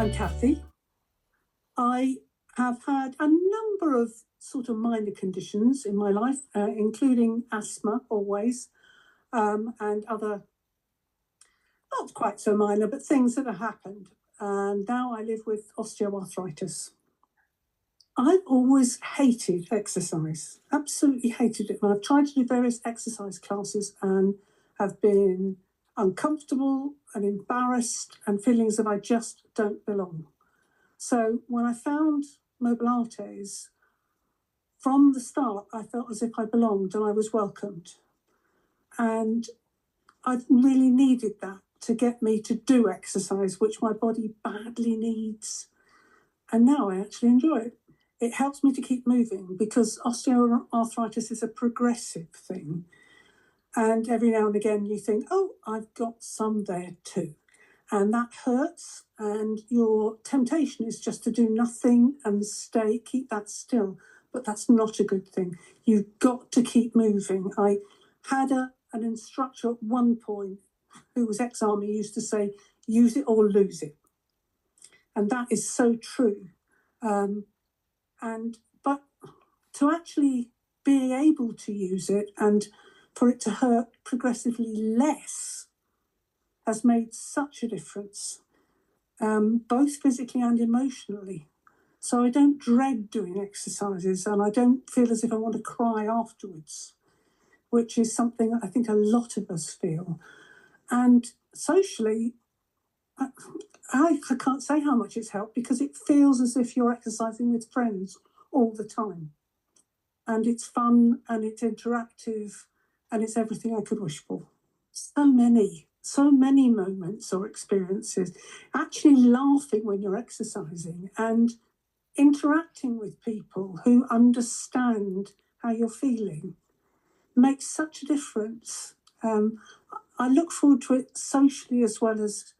I'm Cathy. I have had a number of sort of minor conditions in my life, including asthma always, and other, not quite so minor, but things that have happened. And now I live with osteoarthritis. I've always hated exercise, absolutely hated it. And I've tried to do various exercise classes and have been uncomfortable and embarrassed and feelings that I just don't belong. So when I found Mobilates, from the start, I felt as if I belonged and I was welcomed. And I really needed that to get me to do exercise, which my body badly needs. And now I actually enjoy it. It helps me to keep moving because osteoarthritis is a progressive thing. And every now and again you think, oh, I've got some there too. And that hurts. And your temptation is just to do nothing and keep that still. But that's not a good thing. You've got to keep moving. I had an instructor at one point who was ex-army used to say, use it or lose it. And that is so true. But to actually be able to use it and for it to hurt progressively less has made such a difference, both physically and emotionally. So I don't dread doing exercises and I don't feel as if I want to cry afterwards, which is something I think a lot of us feel. And socially, I can't say how much it's helped because it feels as if you're exercising with friends all the time. And it's fun and it's interactive and it's everything I could wish for. So many moments or experiences, actually laughing when you're exercising and interacting with people who understand how you're feeling makes such a difference. I look forward to it socially as well as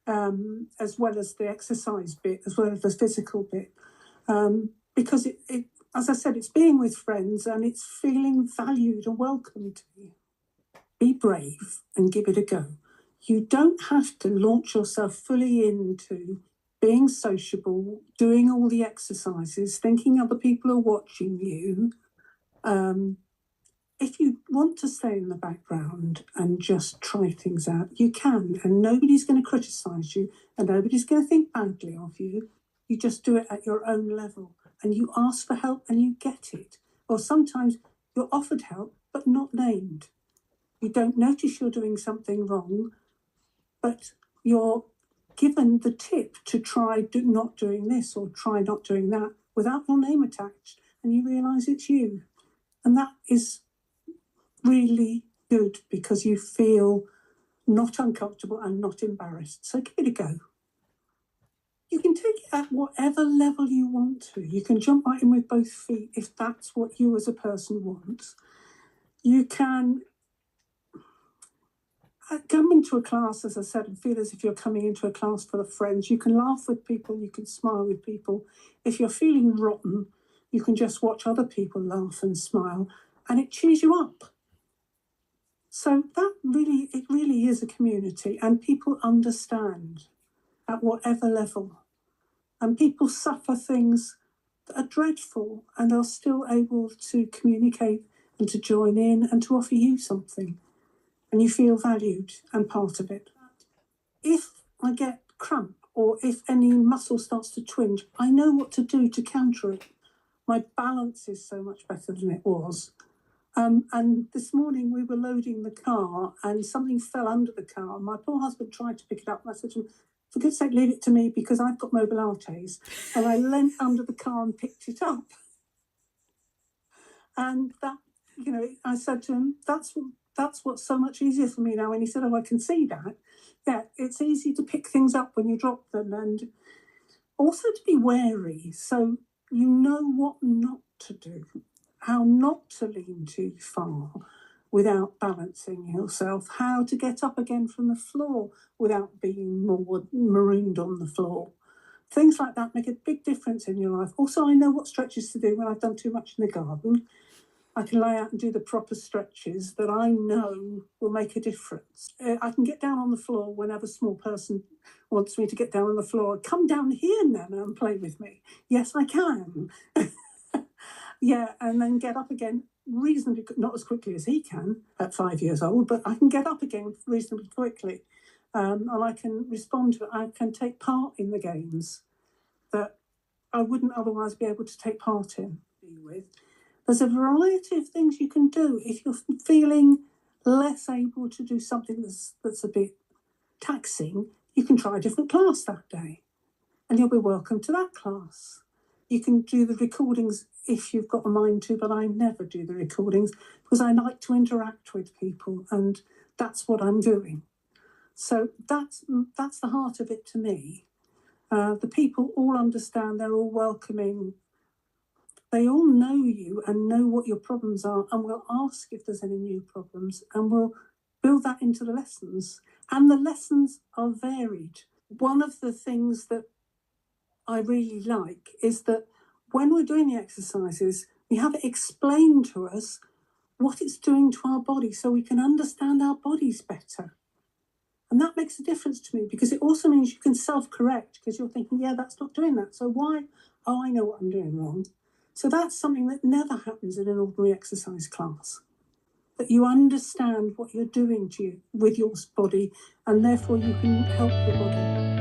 the exercise bit, as well as the physical bit, because it, as I said, it's being with friends and it's feeling valued and welcomed. Be brave and give it a go. You don't have to launch yourself fully into being sociable, doing all the exercises, thinking other people are watching you. If you want to stay in the background and just try things out, you can, and nobody's going to criticise you and nobody's going to think badly of you. You just do it at your own level and you ask for help and you get it. Or sometimes you're offered help but not named. You don't notice you're doing something wrong, but you're given the tip to try not doing this or try not doing that without your name attached, and you realise it's you. And that is really good because you feel not uncomfortable and not embarrassed. So give it a go. You can take it at whatever level you want to. You can jump right in with both feet if that's what you as a person want. You can come into a class, as I said, and feel as if you're coming into a class full of friends. You can laugh with people, you can smile with people. If you're feeling rotten, you can just watch other people laugh and smile, and it cheers you up. So it really is a community, and people understand at whatever level. And people suffer things that are dreadful and are still able to communicate and to join in and to offer you something. And you feel valued and part of it. If I get cramp or if any muscle starts to twinge, I know what to do to counter it. My balance is so much better than it was. And this morning we were loading the car and something fell under the car. My poor husband tried to pick it up and I said to him, for goodness sake, leave it to me because I've got Mobilates. And I leant under the car and picked it up. And that, I said to him, that's what's so much easier for me now. And he said, oh, I can see that. Yeah, it's easy to pick things up when you drop them and also to be wary. So you know what not to do, how not to lean too far without balancing yourself, how to get up again from the floor without being more marooned on the floor. Things like that make a big difference in your life. Also, I know what stretches to do when I've done too much in the garden. I can lay out and do the proper stretches that I know will make a difference. I can get down on the floor whenever a small person wants me to get down on the floor. Come down here, Nana, and play with me. Yes, I can. Yeah, and then get up again reasonably, not as quickly as he can at 5 years old, but I can get up again reasonably quickly. And I can respond to it. I can take part in the games that I wouldn't otherwise be able to take part in. There's a variety of things you can do if you're feeling less able to do something that's a bit taxing. You can try a different class that day, and you'll be welcome to that class. You can do the recordings if you've got a mind to, but I never do the recordings because I like to interact with people, and that's what I'm doing. So that's the heart of it to me. The people all understand, they're all welcoming. They all know you and know what your problems are, and will ask if there's any new problems, and we'll build that into the lessons. And the lessons are varied. One of the things that I really like is that when we're doing the exercises, we have it explained to us what it's doing to our body so we can understand our bodies better. And that makes a difference to me because it also means you can self-correct because you're thinking, yeah, that's not doing that. So why? Oh, I know what I'm doing wrong. So that's something that never happens in an ordinary exercise class. That you understand what you're doing with your body, and therefore you can help your body.